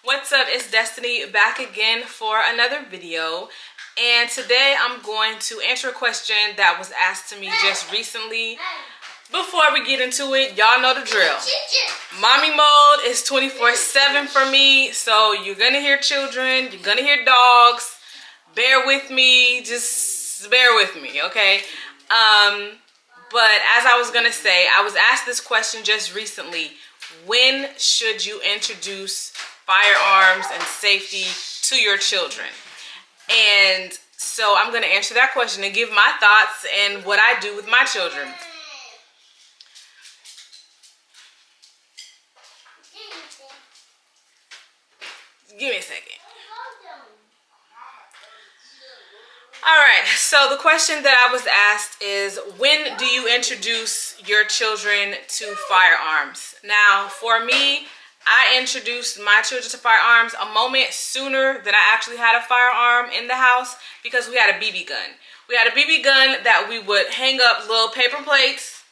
What's up? It's Destaynee back again for another video, and today I'm going to answer a question that was asked to me just recently. Before we get into it, y'all know the drill. Mommy mode is 24/7 for me, so you're gonna hear children, you're gonna hear dogs. Bear with me, just bear with me, okay? But as I was gonna say, I was asked this question just recently. When should you introduce firearms and safety to your children? And so I'm going to answer that question and give my thoughts and what I do with my children. Give me a second. All right, so the question that I was asked is, when do you introduce your children to firearms? Now, for me, I introduced my children to firearms a moment sooner than I actually had a firearm in the house, because we had a BB gun. We had a BB gun that we would hang up little paper plates.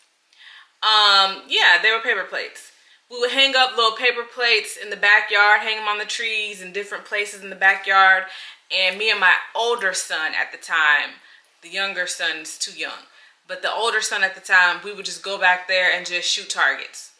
Yeah, they were paper plates. We would hang up little paper plates in the backyard, hang them on the trees and different places in the backyard. And me and my older son at the time, the younger son's too young, but the older son at the time, we would just go back there and just shoot targets.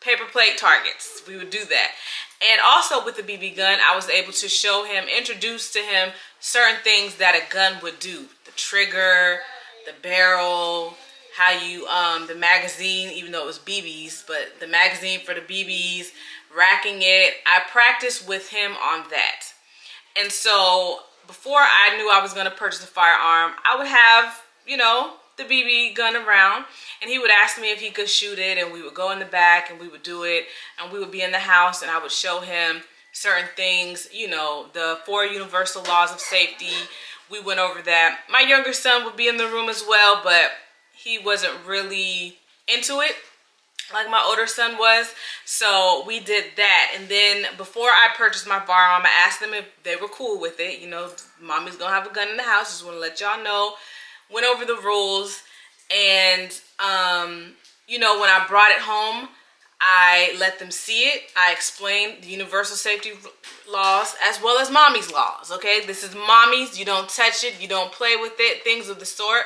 Paper plate targets. We would do that. And also with the BB gun, I was able to show him, introduce to him certain things that a gun would do. The trigger, the barrel, how you, the magazine, even though it was BBs, but the magazine for the BBs, racking it. I practiced with him on that. And so before I knew I was going to purchase a firearm, I would have, you know, the BB gun around, and he would ask me if he could shoot it, and we would go in the back and we would do it, and we would be in the house and I would show him certain things, you know, the 4 universal laws of safety. We went over that. My younger son would be in the room as well, but he wasn't really into it like my older son was. So we did that. And then before I purchased my firearm, I asked them if they were cool with it. You know, mommy's gonna have a gun in the house, just want to let y'all know. Went over the rules, and you know, when I brought it home, I let them see it. I explained the universal safety laws as well as mommy's laws. Okay, this is mommy's, you don't touch it, you don't play with it, things of the sort.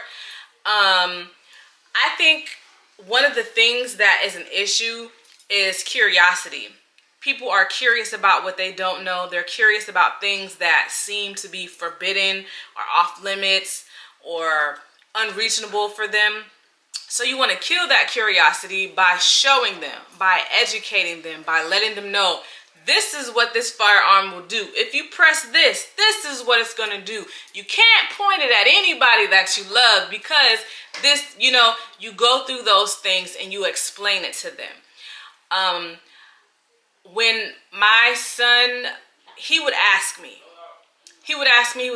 I think one of the things that is an issue is curiosity. People are curious about what they don't know. They're curious about things that seem to be forbidden or off limits or unreasonable for them. So you want to kill that curiosity by showing them, by educating them, by letting them know this is what this firearm will do. If you press this, this is what it's going to do. You can't point it at anybody that you love, because this, you know, you go through those things and you explain it to them. When my son, he would ask me, he would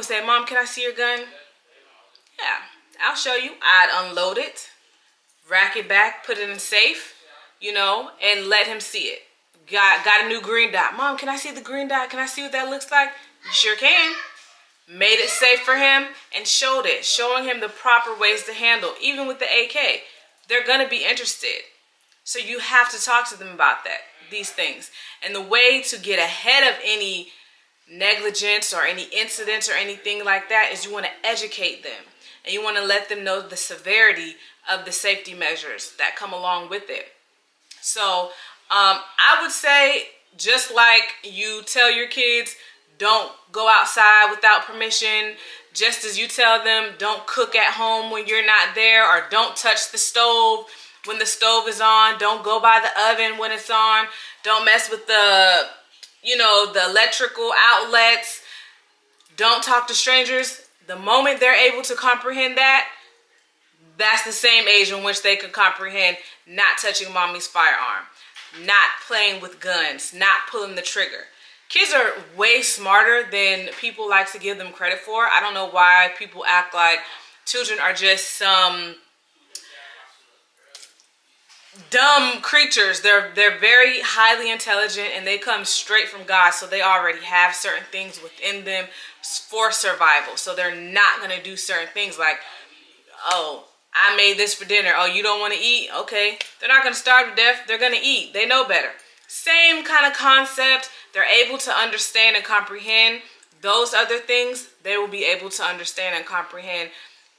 say, "Mom, can I see your gun?" "Yeah, I'll show you." I'd unload it, rack it back, put it in safe, you know, and let him see it. Got a new green dot. "Mom, can I see the green dot? Can I see what that looks like?" "You sure can." Made it safe for him and showed it, showing him the proper ways to handle. Even with the AK, they're gonna be interested. So you have to talk to them about these things. And the way to get ahead of any negligence or any incidents or anything like that is you want to educate them. And you want to let them know the severity of the safety measures that come along with it. So I would say, just like you tell your kids, don't go outside without permission, just as you tell them don't cook at home when you're not there, or don't touch the stove when the stove is on, don't go by the oven when it's on, don't mess with the, you know, the electrical outlets, don't talk to strangers. The moment they're able to comprehend that, that's the same age in which they could comprehend not touching mommy's firearm, not playing with guns, not pulling the trigger. Kids are way smarter than people like to give them credit for. I don't know why people act like children are just some dumb creatures. They're very highly intelligent, and they come straight from God, so they already have certain things within them for survival. So they're not going to do certain things like, "Oh, I made this for dinner. Oh, you don't want to eat? Okay." They're not going to starve to death. They're going to eat. They know better. Same kind of concept. They're able to understand and comprehend those other things. They will be able to understand and comprehend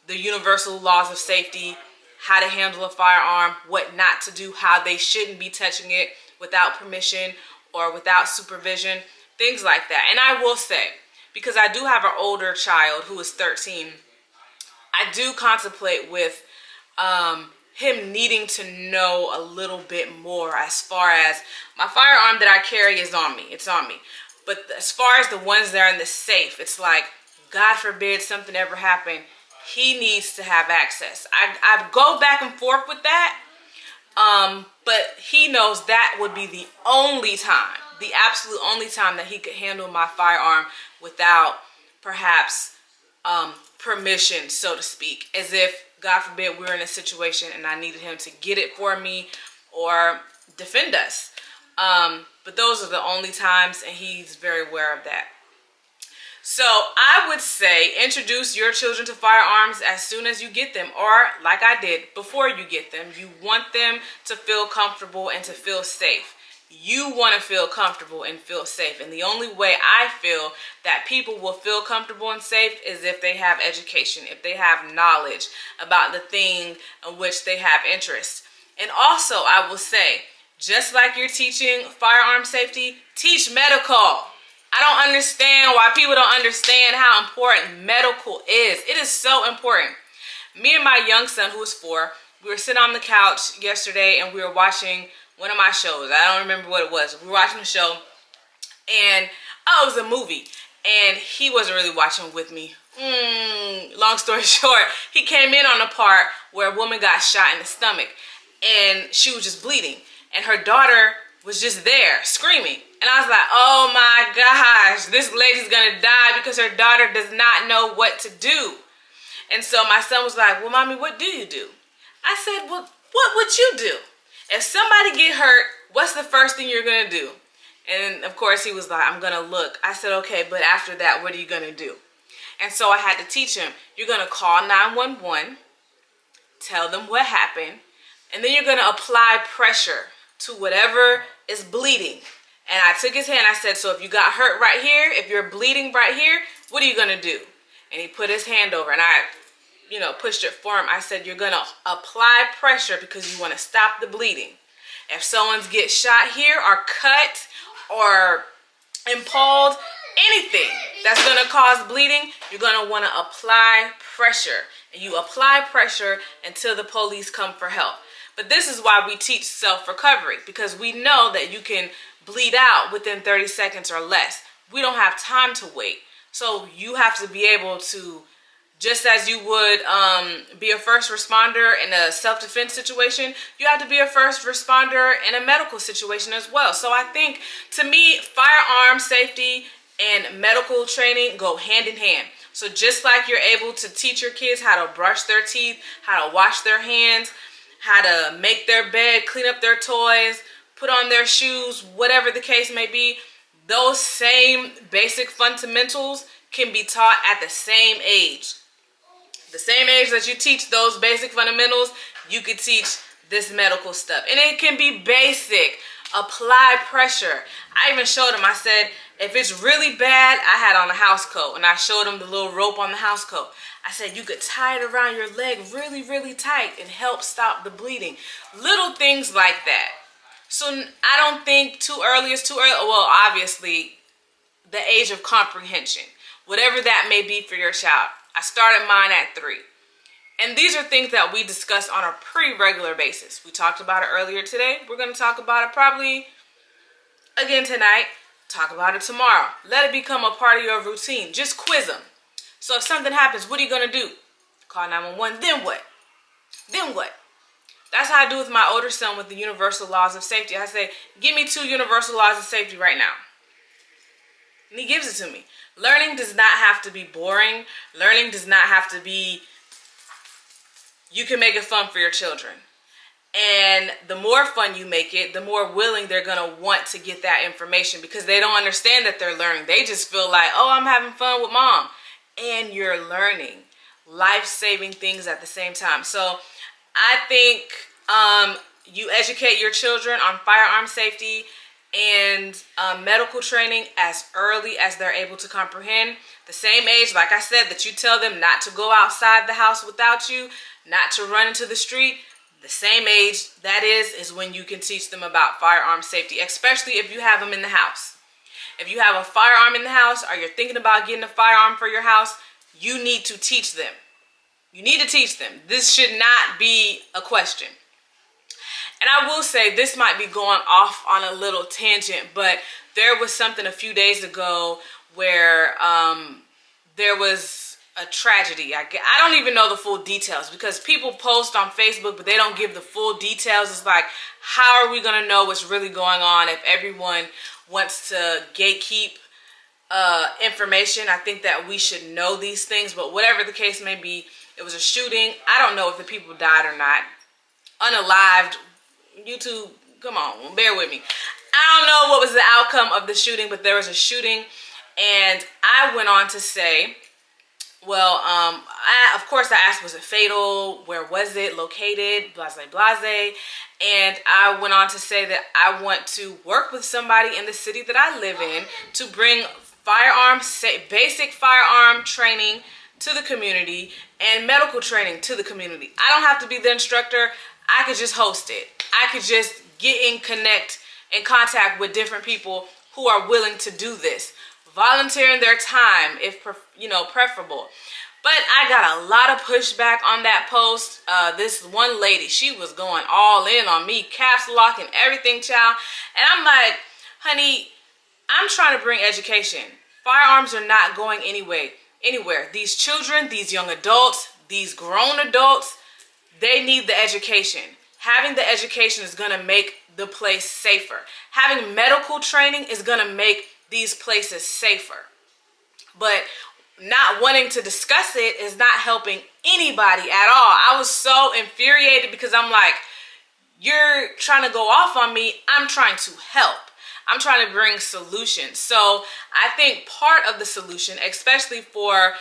the universal laws of safety, how to handle a firearm, what not to do, how they shouldn't be touching it without permission or without supervision, things like that. And I will say, because I do have an older child who is 13, I do contemplate with him needing to know a little bit more as far as my firearm that I carry is on me. It's on me. But as far as the ones that are in the safe, it's like, God forbid something ever happened, he needs to have access. I go back and forth with that, but he knows that would be the only time, the absolute only time that he could handle my firearm without perhaps permission, so to speak, as if, God forbid, we're in a situation and I needed him to get it for me or defend us. But those are the only times, and he's very aware of that. So I would say introduce your children to firearms as soon as you get them, or like I did, before you get them. You want them to feel comfortable and to feel safe. You want to feel comfortable and feel safe. And the only way I feel that people will feel comfortable and safe is if they have education, if they have knowledge about the thing in which they have interest. And also, I will say, just like you're teaching firearm safety, teach medical. I don't understand why people don't understand how important medical is. It is so important. Me and my young son, who is 4, we were sitting on the couch yesterday and we were watching one of my shows. I don't remember what it was. We were watching the show and, it was a movie. And he wasn't really watching with me. Long story short, he came in on a part where a woman got shot in the stomach and she was just bleeding. And her daughter was just there screaming. And I was like, oh my gosh, this lady's gonna die because her daughter does not know what to do. And so my son was like, well, mommy, what do you do? I said, well, what would you do? If somebody get hurt, what's the first thing you're gonna do? And of course he was like, I'm gonna look. I said, okay, but after that, what are you gonna do? And so I had to teach him, you're gonna call 911, tell them what happened, and then you're gonna apply pressure to whatever is bleeding. And I took his hand, I said, so if you got hurt right here, if you're bleeding right here, what are you gonna do? And he put his hand over and I, pushed it for him. I said, you're gonna apply pressure because you wanna stop the bleeding. If someone's get shot here or cut or impaled, anything that's gonna cause bleeding, you're gonna wanna apply pressure. And you apply pressure until the police come for help. But this is why we teach self-recovery, because we know that you can bleed out within 30 seconds or less. We don't have time to wait. So you have to be able to, just as you would be a first responder in a self-defense situation, you have to be a first responder in a medical situation as well. So I think, to me, firearm safety and medical training go hand in hand. So just like you're able to teach your kids how to brush their teeth, how to wash their hands, how to make their bed, clean up their toys, put on their shoes, whatever the case may be, those same basic fundamentals can be taught at the same age. The same age that you teach those basic fundamentals, you could teach this medical stuff. And it can be basic. Apply pressure. I even showed him, I said, if it's really bad, I had on a house coat, and I showed him the little rope on the house coat. I said, you could tie it around your leg really, really tight and help stop the bleeding. Little things like that. So I don't think too early is too early. Well, obviously, the age of comprehension, whatever that may be for your child. I started mine at 3. And these are things that we discuss on a pretty regular basis. We talked about it earlier today. We're going to talk about it probably again tonight. Talk about it tomorrow. Let it become a part of your routine. Just quiz them. So if something happens, what are you going to do? Call 911. Then what? Then what? That's how I do with my older son with the universal laws of safety. I say, give me 2 universal laws of safety right now. And he gives it to me. Learning does not have to be boring. Learning does not have to be, you can make it fun for your children. And the more fun you make it, the more willing they're going to want to get that information, because they don't understand that they're learning. They just feel like, oh, I'm having fun with mom. And you're learning life-saving things at the same time. So I think you educate your children on firearm safety and medical training as early as they're able to comprehend. The same age, like I said, that you tell them not to go outside the house without you, not to run into the street, the same age that is when you can teach them about firearm safety, especially if you have them in the house. If you have a firearm in the house or you're thinking about getting a firearm for your house, you need to teach them. You need to teach them. This should not be a question. And I will say, this might be going off on a little tangent, but there was something a few days ago where there was a tragedy. I don't even know the full details, because people post on Facebook, but they don't give the full details. It's like, how are we going to know what's really going on if everyone wants to gatekeep information? I think that we should know these things, but whatever the case may be, it was a shooting. I don't know if the people died or not. Unalived. YouTube, come on, bear with me. I don't know what was the outcome of the shooting, but there was a shooting, and I went on to say, well, of course I asked, was it fatal? Where was it located? Blase, blase. And I went on to say that I want to work with somebody in the city that I live in to bring basic firearm training to the community and medical training to the community. I don't have to be the instructor. I could just host it. I could just get in contact with different people who are willing to do this, volunteering their time if preferable. But I got a lot of pushback on that post. This one lady, she was going all in on me, caps lock and everything, child. And I'm like, honey, I'm trying to bring education. Firearms are not going anywhere. These children, these young adults, these grown adults, they need the education. Having the education is going to make the place safer. Having medical training is going to make these places safer. But not wanting to discuss it is not helping anybody at all. I was so infuriated because I'm like, you're trying to go off on me. I'm trying to help. I'm trying to bring solutions. So I think part of the solution, especially for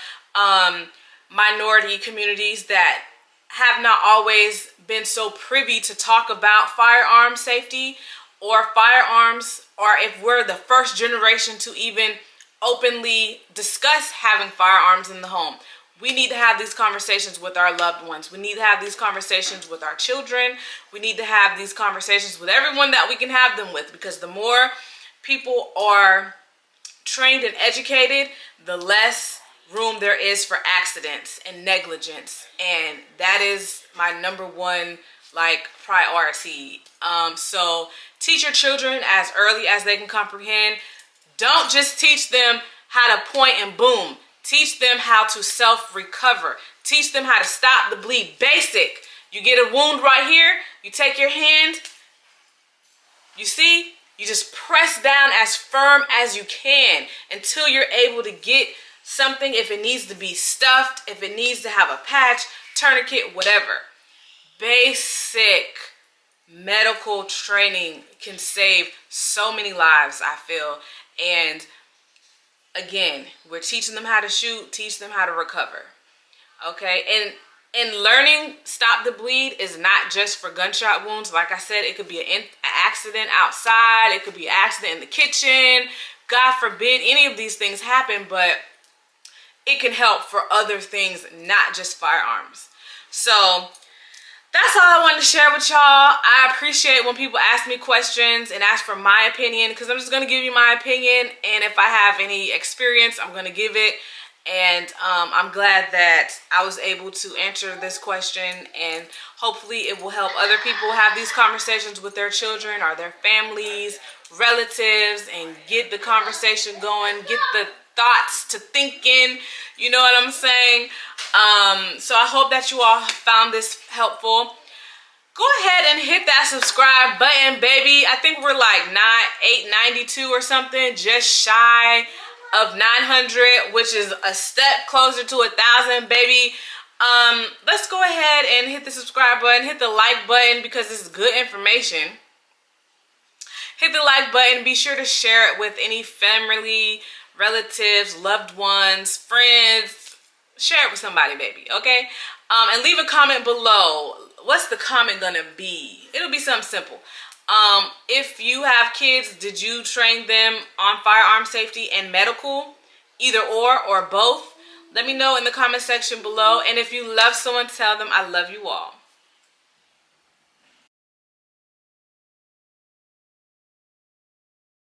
minority communities that have not always been so privy to talk about firearm safety or firearms, or if we're the first generation to even openly discuss having firearms in the home, we need to have these conversations with our loved ones. We need to have these conversations with our children. We need to have these conversations with everyone that we can have them with, because the more people are trained and educated, the less room there is for accidents and negligence. And that is my number one priority. So teach your children as early as they can comprehend. Don't just teach them how to point and boom. Teach them how to self-recover. Teach them how to stop the bleed. Basic. You get a wound right here, you take your hand, you see, you just press down as firm as you can until you're able to get something, if it needs to be stuffed, if it needs to have a patch, tourniquet, whatever. Basic medical training can save so many lives, I feel. And again, we're teaching them how to shoot, teach them how to recover. Okay, and learning stop the bleed is not just for gunshot wounds. Like I said, it could be an accident outside, it could be an accident in the kitchen. God forbid any of these things happen, but it can help for other things, not just firearms. So that's all I wanted to share with y'all. I appreciate when people ask me questions and ask for my opinion, because I'm just going to give you my opinion. And if I have any experience, I'm going to give it. And I'm glad that I was able to answer this question. And hopefully it will help other people have these conversations with their children or their families, relatives, and get the conversation going, get the thoughts to thinking, you know what I'm saying? So I hope that you all found this helpful. Go ahead and hit that subscribe button, baby. I think we're like 892 or something, just shy of 900, which is a step closer to 1,000, baby. Let's go ahead and hit the subscribe button, hit the like button, because this is good information. Hit the like button. Be sure to share it with any family, relatives, loved ones, friends. Share it with somebody, baby, okay? And leave a comment below. What's the comment gonna be? It'll be something simple. If you have kids, did you train them on firearm safety and medical? Either or both? Let me know in the comment section below. And if you love someone, tell them I love you all.